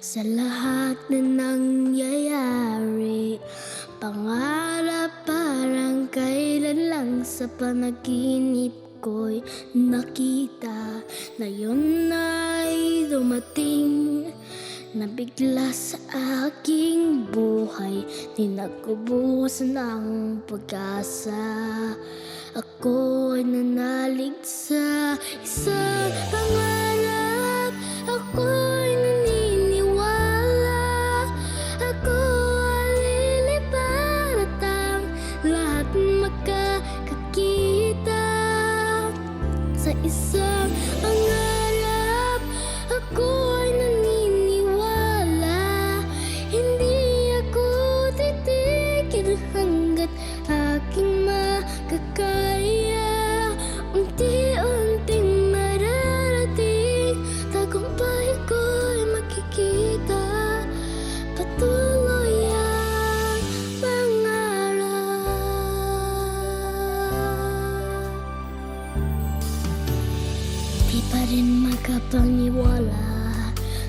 Sa lahat na nangyayari, pangarap parang kailan lang sa panaginip ko'y nakita. Ngayon ay dumating na bigla sa aking buhay, di nagkubukas ng pag-asa. Ako ay nanalig sa isang pangarap. Ako'y naniniwala. Ako ay lilipad at ang lahat makakakita sa isang pangarap. Ako ay naniniwala. Hindi ako titigil hanggat aking makakaya. Unti-unting mararating, tagumpay ko'y makikita. Patuloy ang pangarap. Di pa rin makapaniwala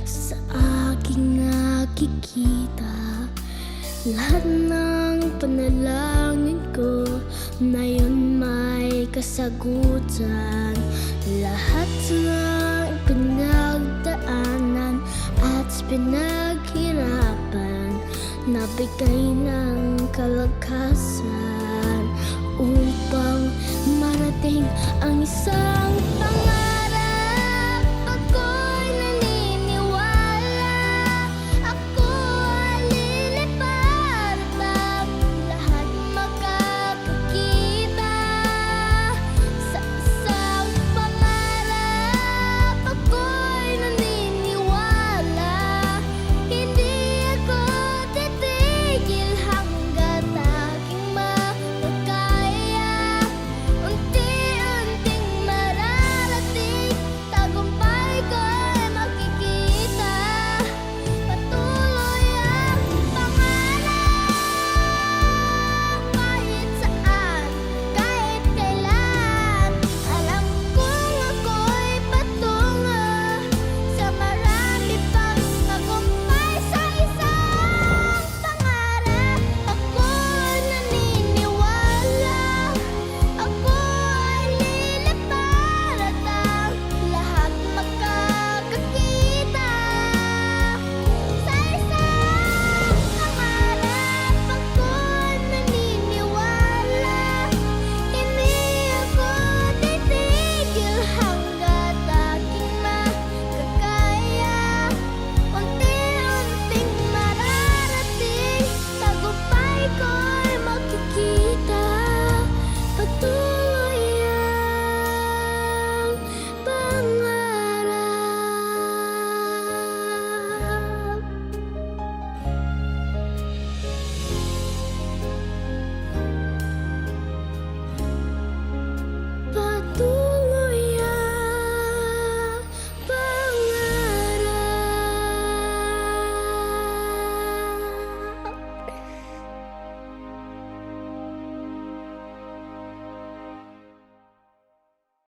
sa aking nakikita. Lahat ng panalangin ko ngayon may kasagutan. Lahat ng pinagdaanan at pinaghirapan, nabigay ng kalakasan upang marating ang isang pangarap.